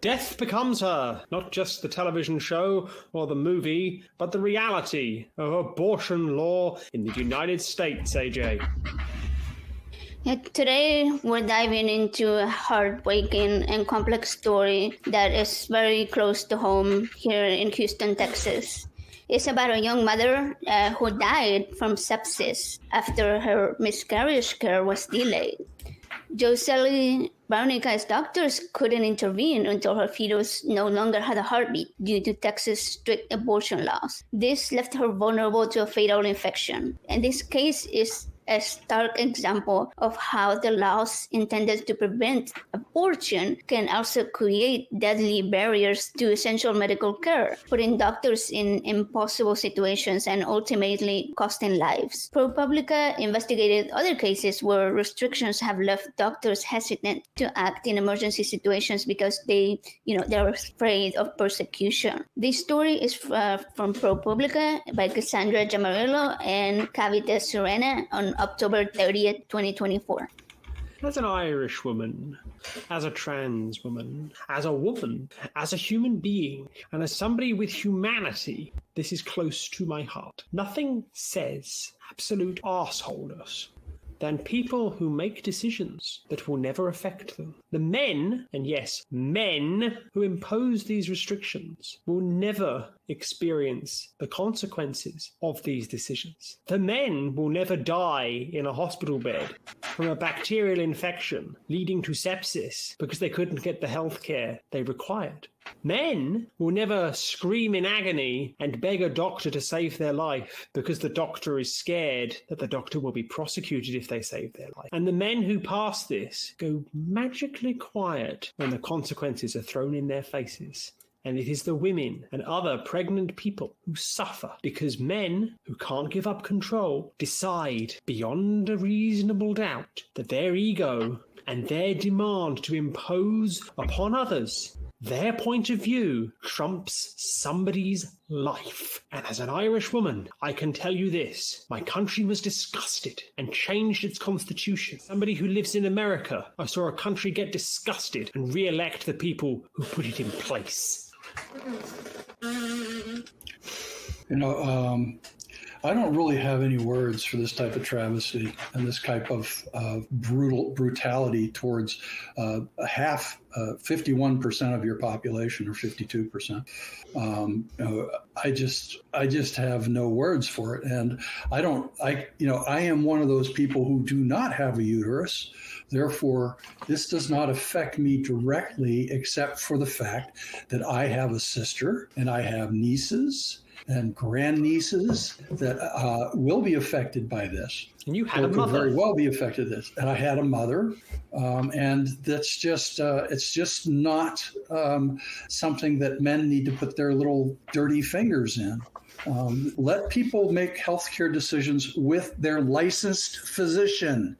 Death becomes her, not just the television show or the movie, but the reality of abortion law in the United States, AJ. Today, we're diving into a heartbreaking and complex story that is very close to home here in Houston, Texas. It's about a young mother who died from sepsis after her miscarriage care was delayed. Jocelyn Baronica's doctors couldn't intervene until her fetus no longer had a heartbeat due to Texas' strict abortion laws. This left her vulnerable to a fatal infection, and this case is a stark example of how the laws intended to prevent abortion can also create deadly barriers to essential medical care, putting doctors in impossible situations and ultimately costing lives. ProPublica investigated other cases where restrictions have left doctors hesitant to act in emergency situations because they're afraid of persecution. This story is from ProPublica by Cassandra Giamarillo and Cavite Serena on October 30th, 2024. As an Irish woman, as a trans woman, as a woman, as a human being, and as somebody with humanity, this is close to my heart. Nothing says absolute arseholeness than people who make decisions that will never affect them. The men, and yes, men who impose these restrictions will never experience the consequences of these decisions. The men will never die in a hospital bed from a bacterial infection leading to sepsis because they couldn't get the health care they required. Men will never scream in agony and beg a doctor to save their life because the doctor is scared that the doctor will be prosecuted if they save their life. And the men who pass this go magically quiet when the consequences are thrown in their faces. And it is the women and other pregnant people who suffer because men who can't give up control decide beyond a reasonable doubt that their ego and their demand to impose upon others their point of view trumps somebody's life. And as an Irish woman, I can tell you this. My country was disgusted and changed its constitution. Somebody who lives in America, I saw a country get disgusted and re-elect the people who put it in place. I don't really have any words for this type of travesty and this type of brutality towards 51% of your population, or 52%. I just have no words for it, and I am one of those people who do not have a uterus. Therefore, this does not affect me directly, except for the fact that I have a sister and I have nieces and grandnieces that will be affected by this. And you had a mother. Could very well be affected by this. And I had a mother, and that's just it's just not something that men need to put their little dirty fingers in. Let people make healthcare decisions with their licensed physician.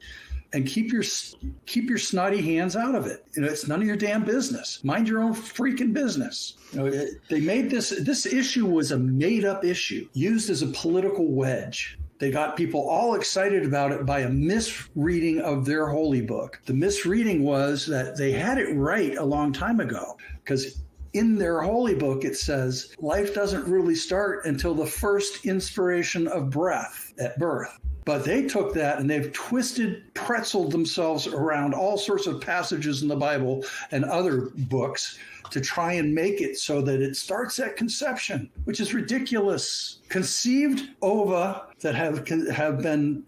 And keep your snotty hands out of it. It's none of your damn business. Mind your own freaking business. They made this issue was a made up issue used as a political wedge. They got people all excited about it by a misreading of their holy book. The misreading was that they had it right a long time ago, because in their holy book, it says life doesn't really start until the first inspiration of breath at birth. But they took that and they've pretzeled themselves around all sorts of passages in the Bible and other books to try and make it so that it starts at conception, which is ridiculous. Conceived ova that have been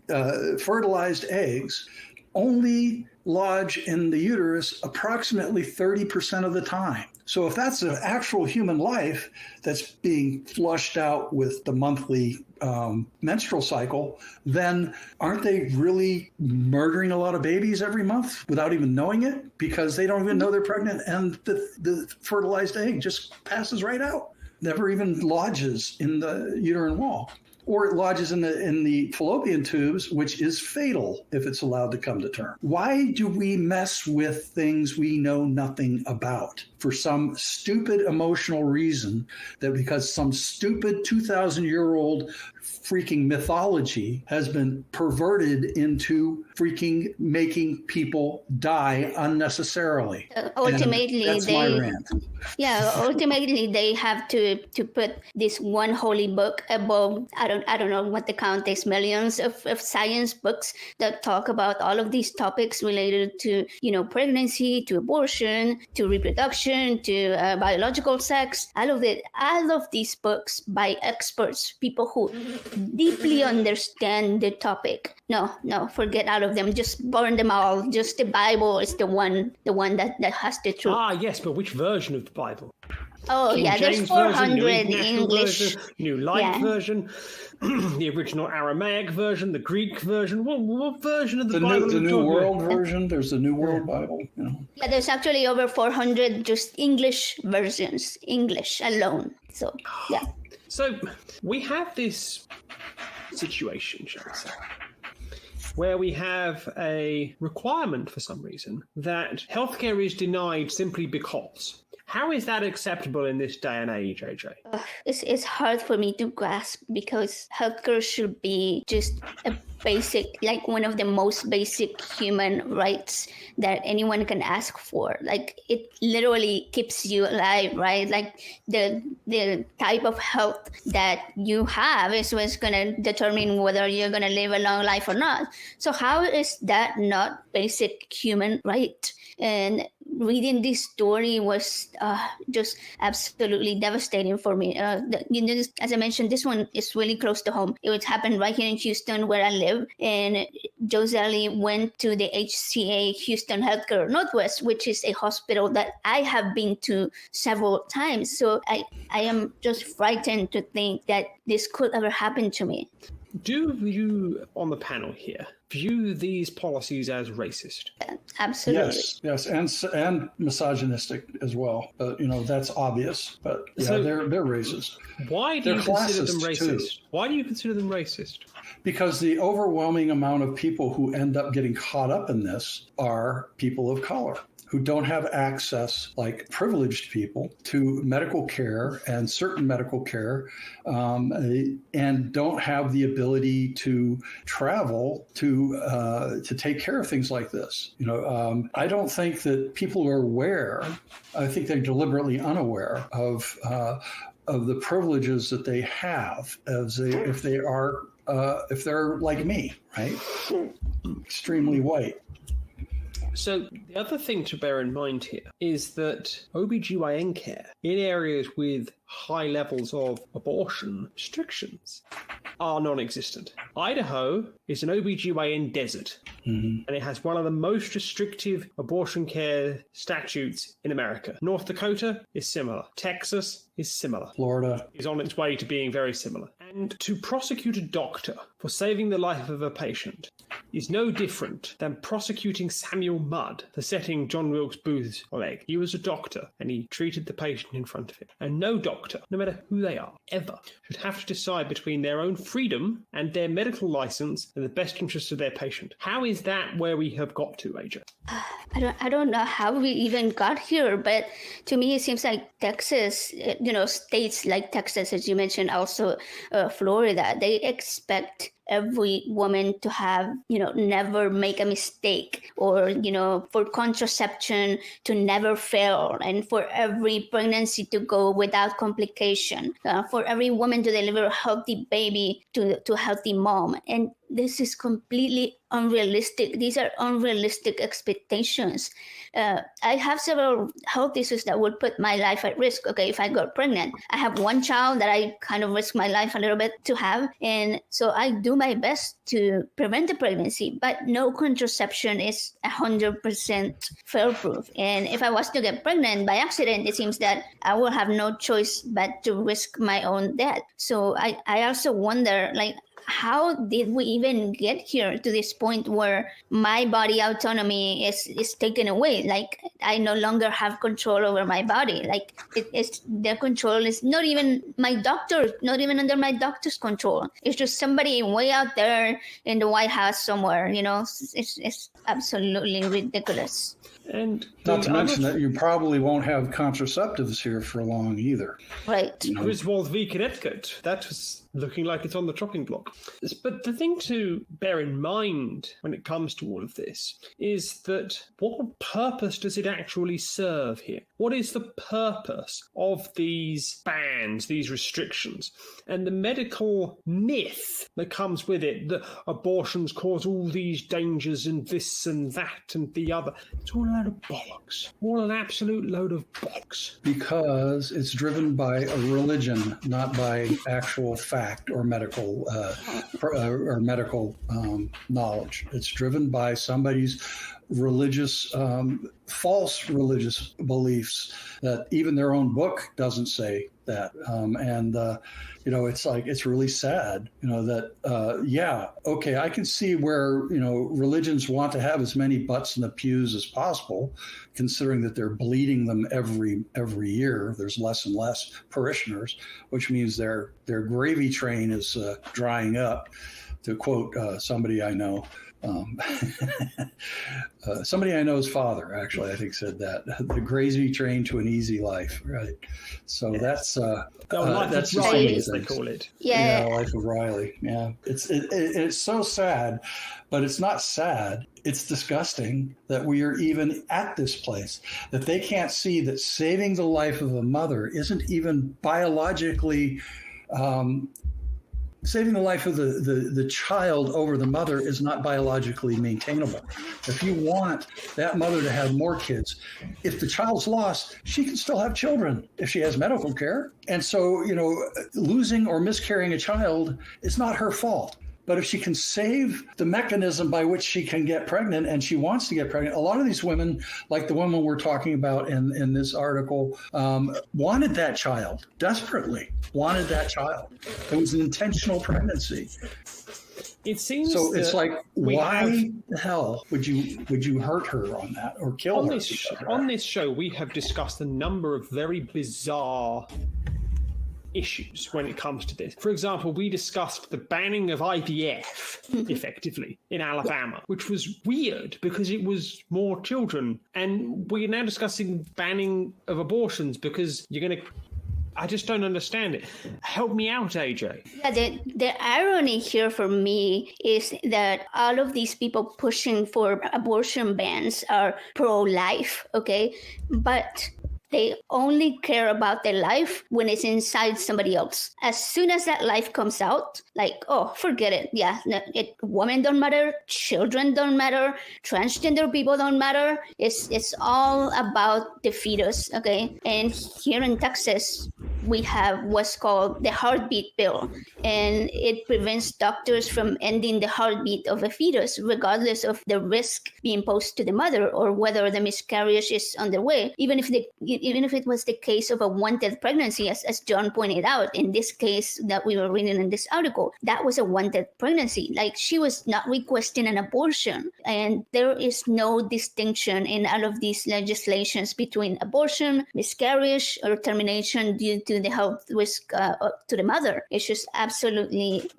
fertilized eggs only lodge in the uterus approximately 30% of the time. So if that's an actual human life that's being flushed out with the monthly menstrual cycle, then aren't they really murdering a lot of babies every month without even knowing it? Because they don't even know they're pregnant, and the fertilized egg just passes right out, never even lodges in the uterine wall. Or it lodges in the fallopian tubes, which is fatal if it's allowed to come to term. Why do we mess with things we know nothing about? for some stupid emotional reason, that because some stupid 2,000-year-old freaking mythology has been perverted into freaking making people die unnecessarily. Ultimately, that's my rant. Ultimately they have to put this one holy book above, I don't know what the count is, millions of science books that talk about all of these topics related to, pregnancy, to abortion, to reproduction, to biological sex. All of these books by experts, people who deeply understand the topic. No, forget all of them. Just burn them all. Just the Bible is the one that has the truth. Ah, yes, but which version of the Bible? Oh, King yeah, James there's 400 version, New International English. Version, New Light version, the original Aramaic version, the Greek version. What version of the Bible? The New World version. There's the New World Bible. Yeah, there's actually over 400 just English versions, English alone. So, yeah. So we have this situation, shall we say, where we have a requirement for some reason that healthcare is denied simply because. How is that acceptable in this day and age, AJ? It's hard for me to grasp because healthcare should be just a basic, like one of the most basic human rights that anyone can ask for. Like it literally keeps you alive, right? Like the type of health that you have is what's going to determine whether you're going to live a long life or not. So how is that not basic human right? And reading this story was just absolutely devastating for me. As I mentioned, this one is really close to home. It happened right here in Houston, where I live. And Josely went to the HCA Houston Healthcare Northwest, which is a hospital that I have been to several times. So I am just frightened to think that this could ever happen to me. Do you, on the panel here, view these policies as racist? Absolutely. Yes, and misogynistic as well. That's obvious. But they're racist. Why do you consider them racist? Too. Why do you consider them racist? Because the overwhelming amount of people who end up getting caught up in this are people of color, who don't have access, like privileged people, to medical care and certain medical care, and don't have the ability to travel to take care of things like this. I don't think that people are aware. I think they're deliberately unaware of the privileges that they have if they're like me, right? Extremely white. So the other thing to bear in mind here is that OBGYN care in areas with high levels of abortion restrictions are non-existent. Idaho is an OBGYN desert, and it has one of the most restrictive abortion care statutes in America. North Dakota is similar. Texas is similar. Florida is on its way to being very similar. And to prosecute a doctor for saving the life of a patient is no different than prosecuting Samuel Mudd for setting John Wilkes Booth's leg. He was a doctor and he treated the patient in front of him. And no doctor, no matter who they are, ever, should have to decide between their own freedom and their medical license and the best interest of their patient. How is that where we have got to, AJ? I don't know how we even got here, but to me it seems like Texas, states like Texas, as you mentioned, also Florida, they expect every woman to have, never make a mistake, or, for contraception to never fail, and for every pregnancy to go without complication, for every woman to deliver a healthy baby to a healthy mom. And this is completely unrealistic. These are unrealistic expectations. I have several health issues that would put my life at risk. Okay, if I got pregnant, I have one child that I kind of risk my life a little bit to have. And so I do my best to prevent the pregnancy, but no contraception is 100% fail-proof. And if I was to get pregnant by accident, it seems that I will have no choice but to risk my own death. So I also wonder, how did we even get here to this point where my body autonomy is taken away? Like, I no longer have control over my body. Like, their control is not even my doctor, not even under my doctor's control. It's just somebody way out there in the White House somewhere, it's absolutely ridiculous. And not to mention that you probably won't have contraceptives here for long either. Right. Griswold v. Connecticut. That was looking like it's on the chopping block. But the thing to bear in mind when it comes to all of this is that what purpose does it actually serve here? What is the purpose of these bans, these restrictions? And the medical myth that comes with it, that abortions cause all these dangers and this and that and the other, it's all a load of bollocks. All an absolute load of bollocks. Because it's driven by a religion, not by actual fact or medical knowledge. It's driven by somebody's religious, false religious beliefs that even their own book doesn't say that. It's really sad, I can see where, religions want to have as many butts in the pews as possible, considering that they're bleeding them every year. There's less and less parishioners, which means their gravy train is drying up, to quote somebody I know. Somebody I know's father, actually, I think said that the gravy train to an easy life, right? So that's that's Riley, as they call it. Yeah, Life of Riley. Yeah, it's so sad, but it's not sad. It's disgusting that we are even at this place, that they can't see that saving the life of a mother isn't even biologically. Saving the life of the child over the mother is not biologically maintainable. If you want that mother to have more kids, if the child's lost, she can still have children if she has medical care. And so, losing or miscarrying a child is not her fault. But if she can save the mechanism by which she can get pregnant, and she wants to get pregnant, a lot of these women, like the woman we're talking about in this article, wanted that child, desperately wanted that child. It was an intentional pregnancy. It seems so. It's like, why the hell would you hurt her on that or kill her? On this show, we have discussed a number of very bizarre issues when it comes to this. For example, we discussed the banning of IVF effectively in Alabama, which was weird because it was more children. And we're now discussing banning of abortions because I just don't understand it. Help me out, AJ. Yeah, the irony here for me is that all of these people pushing for abortion bans are pro-life, okay? But they only care about their life when it's inside somebody else. As soon as that life comes out, forget it. Yeah, women don't matter, children don't matter, transgender people don't matter. It's all about the fetus, okay? And here in Texas, we have what's called the heartbeat bill, and it prevents doctors from ending the heartbeat of a fetus, regardless of the risk being posed to the mother or whether the miscarriage is underway. Even if it was the case of a wanted pregnancy, as John pointed out, in this case that we were reading in this article, that was a wanted pregnancy. Like, she was not requesting an abortion, and there is no distinction in all of these legislations between abortion, miscarriage, or termination due to the health risk to the mother. It's just absolutely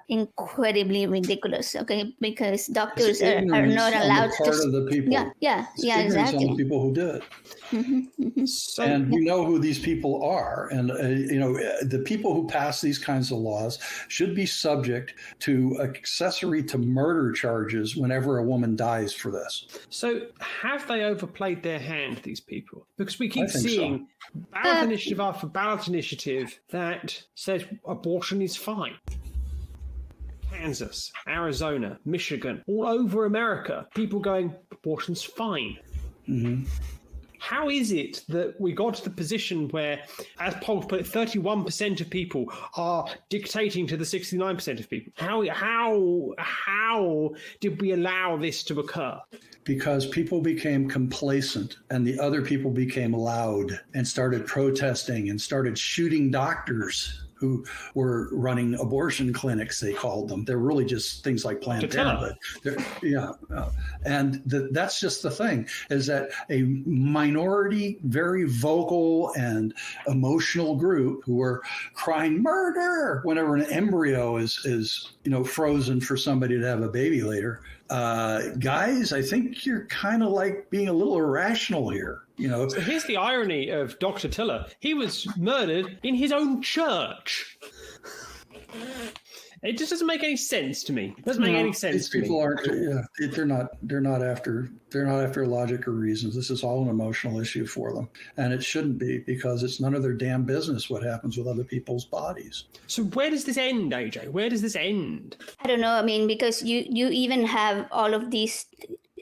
incredibly ridiculous, okay? Because doctors are not allowed to. Of the people. Yeah, exactly. On the people who did it. And we know who these people are. And, the people who pass these kinds of laws should be subject to accessory to murder charges whenever a woman dies for this. So have they overplayed their hand, these people? Because we keep seeing ballot initiative after ballot initiative that says abortion is fine. Kansas, Arizona, Michigan, all over America, people going, abortion's fine. Mm-hmm. How is it that we got to the position where, as polls put it, 31% of people are dictating to the 69% of people? How did we allow this to occur? Because people became complacent and the other people became loud and started protesting and started shooting doctors who were running abortion clinics, they called them. They're really just things like Planned Parenthood. And that's just the thing, is that a minority, very vocal and emotional group who are crying murder whenever an embryo is frozen for somebody to have a baby later. Guys, I think you're kind of like being a little irrational here. So here's the irony of Dr. Tiller. He was murdered in his own church. It just doesn't make any sense to me. It doesn't make any sense to me. People aren't. Yeah, they're not after logic or reasons. This is all an emotional issue for them, and it shouldn't be, because it's none of their damn business what happens with other people's bodies. So where does this end, AJ? Where does this end? I don't know. I mean, because you even have all of these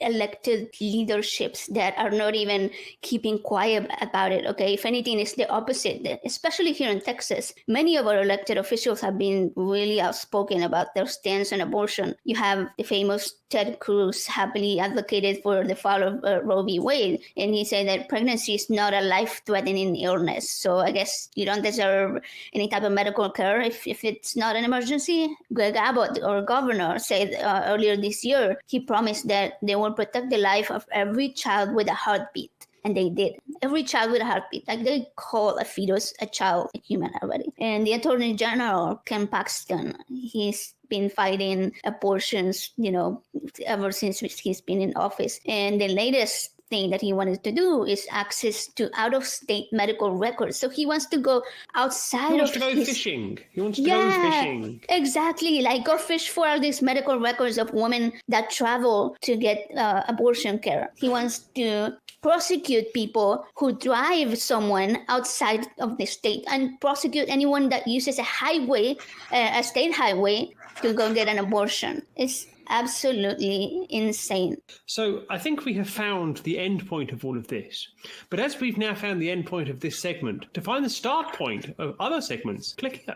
elected leaderships that are not even keeping quiet about it. Okay, if anything, it's the opposite. Especially here in Texas, many of our elected officials have been really outspoken about their stance on abortion. You have the famous Ted Cruz happily advocated for the fall of Roe v. Wade, and he said that pregnancy is not a life-threatening illness. So I guess you don't deserve any type of medical care if it's not an emergency. Greg Abbott, our governor, said earlier this year, he promised that they will protect the life of every child with a heartbeat. And they did. Every child with a heartbeat. Like, they call a fetus a child, a human already. And the Attorney General, Ken Paxton, he's been fighting abortions, ever since he's been in office. And the latest thing that he wanted to do is access to out-of-state medical records. So he wants to go outside. He wants to go fishing. He wants to go fishing. Exactly. Like, go fish for all these medical records of women that travel to get abortion care. He wants to prosecute people who drive someone outside of the state, and prosecute anyone that uses a highway, a state highway, to go get an abortion. It's absolutely insane. So I think we have found the end point of all of this. But as we've now found the end point of this segment, to find the start point of other segments, click here.